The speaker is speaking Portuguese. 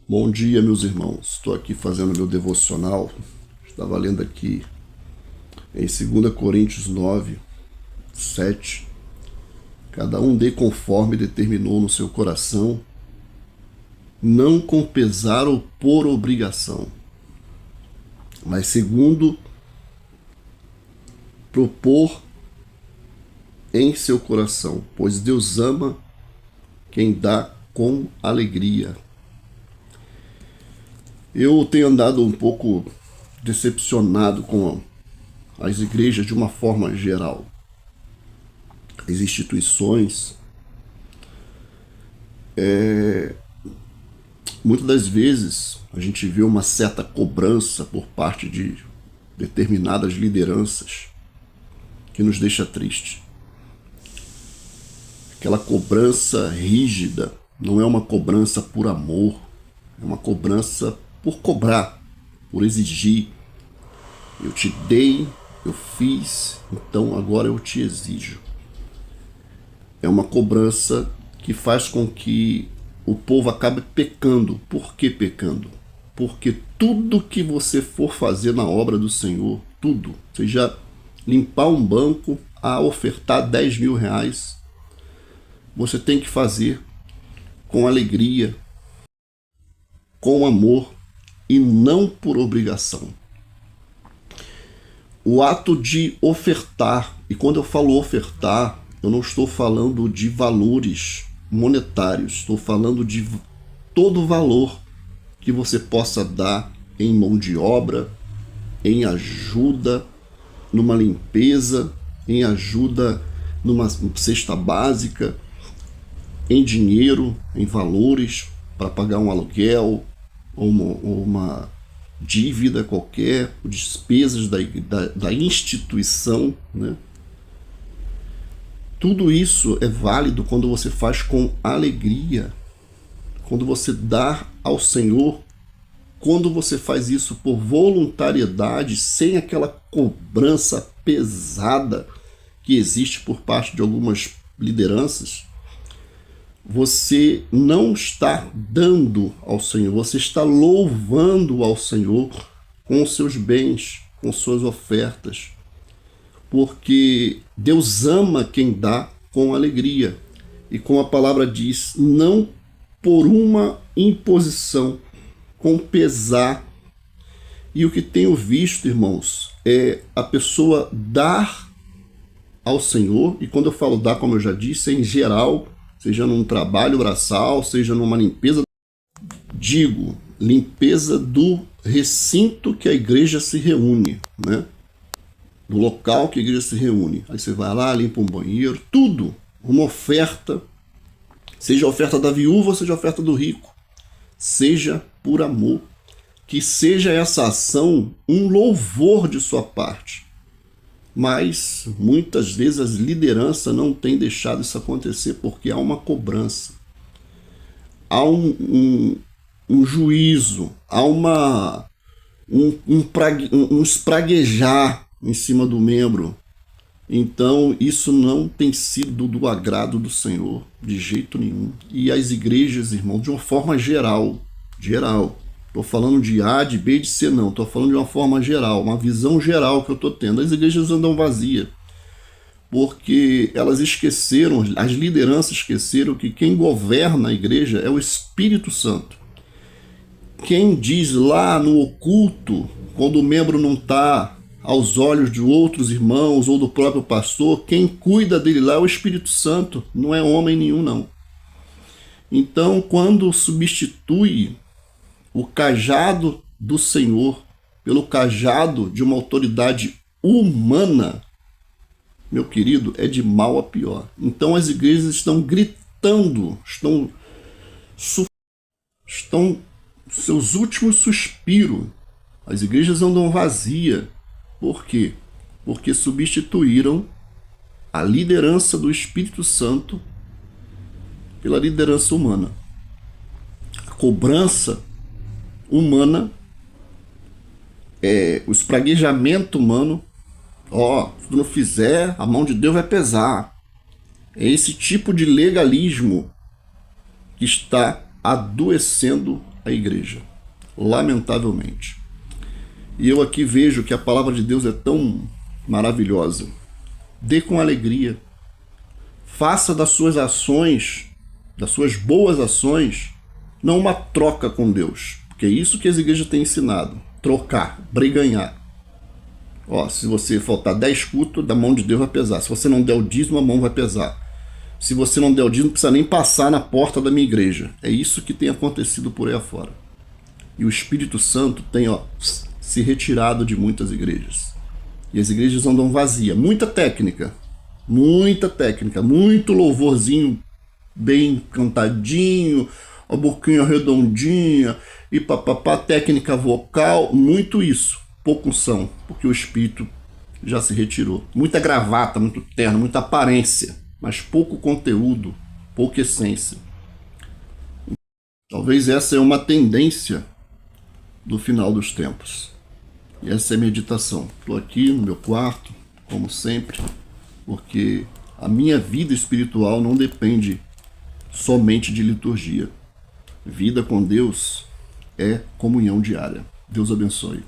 Bom dia, meus irmãos. Estou aqui fazendo meu devocional. Estava lendo aqui em 2 Coríntios 9, 7. Cada um dê conforme determinou no seu coração, não com pesar ou por obrigação, mas segundo propor em seu coração, pois Deus ama quem dá com alegria. Eu tenho andado um pouco decepcionado com as igrejas de uma forma geral. As instituições, muitas das vezes a gente vê uma certa cobrança por parte de determinadas lideranças que nos deixa triste. Aquela cobrança rígida não é uma cobrança por amor, é uma cobrança por cobrar, por exigir. Eu te dei, eu fiz, então agora eu te exijo. É uma cobrança que faz com que o povo acabe pecando. Por que pecando? Porque tudo que você for fazer na obra do Senhor, tudo, seja limpar um banco, a ofertar 10 mil reais, você tem que fazer com alegria, com amor e não por obrigação. O ato de ofertar, e quando eu falo ofertar, eu não estou falando de valores monetários, estou falando de todo o valor que você possa dar em mão de obra, em ajuda, numa limpeza, em ajuda numa cesta básica, em dinheiro, em valores para pagar um aluguel ou uma dívida qualquer, despesas da instituição, né? Tudo isso é válido quando você faz com alegria, quando você dá ao Senhor, quando você faz isso por voluntariedade, sem aquela cobrança pesada que existe por parte de algumas lideranças. Você não está dando ao Senhor, você está louvando ao Senhor com os seus bens, com suas ofertas, porque Deus ama quem dá com alegria. E como a palavra diz, não por uma imposição, com pesar. E o que tenho visto, irmãos, é a pessoa dar ao Senhor, e quando eu falo dar, como eu já disse, é em geral, seja num trabalho braçal, seja numa limpeza, digo, limpeza do recinto que a igreja se reúne, né? Do local que a igreja se reúne. Aí você vai lá, limpa um banheiro, tudo, uma oferta, seja a oferta da viúva, seja a oferta do rico, seja por amor, que seja essa ação um louvor de sua parte. Mas muitas vezes as lideranças não têm deixado isso acontecer porque há uma cobrança, há um juízo, há um espraguejar em cima do membro. Então isso não tem sido do agrado do Senhor de jeito nenhum. E as igrejas, irmão, de uma forma geral, estou falando de A, de B, de C, não. Estou falando de uma forma geral, uma visão geral que eu estou tendo. As igrejas andam vazias, porque elas esqueceram, as lideranças esqueceram que quem governa a igreja é o Espírito Santo. Quem diz lá no oculto, quando o membro não está aos olhos de outros irmãos ou do próprio pastor, quem cuida dele lá é o Espírito Santo, não é homem nenhum, não. Então, quando substitui o cajado do Senhor pelo cajado de uma autoridade humana, meu querido, é de mal a pior. Então as igrejas estão gritando, estão seus últimos suspiros. As igrejas andam vazias. Por quê? Porque substituíram a liderança do Espírito Santo pela liderança humana. A cobrança humana, o espraguejamento humano. Se tu não fizer, a mão de Deus vai pesar. É esse tipo de legalismo que está adoecendo a igreja, lamentavelmente. E eu aqui vejo que a palavra de Deus é tão maravilhosa. Dê com alegria. Faça das suas ações, das suas boas ações, não uma troca com Deus. Porque é isso que as igrejas têm ensinado. Trocar, briganhar. Ó, se você faltar 10 cultos, da mão de Deus vai pesar. Se você não der o dízimo, a mão vai pesar. Se você não der o dízimo, não precisa nem passar na porta da minha igreja. É isso que tem acontecido por aí afora. E o Espírito Santo tem, se retirado de muitas igrejas. E as igrejas andam vazias. Muita técnica, muito louvorzinho bem cantadinho, a boquinha redondinha, e papapá, técnica vocal, muito isso. Pouco unção, porque o Espírito já se retirou. Muita gravata, muito terno, muita aparência, mas pouco conteúdo, pouca essência. Talvez essa é uma tendência do final dos tempos. E essa é a meditação. Estou aqui no meu quarto, como sempre, porque a minha vida espiritual não depende somente de liturgia. Vida com Deus é comunhão diária. Deus abençoe.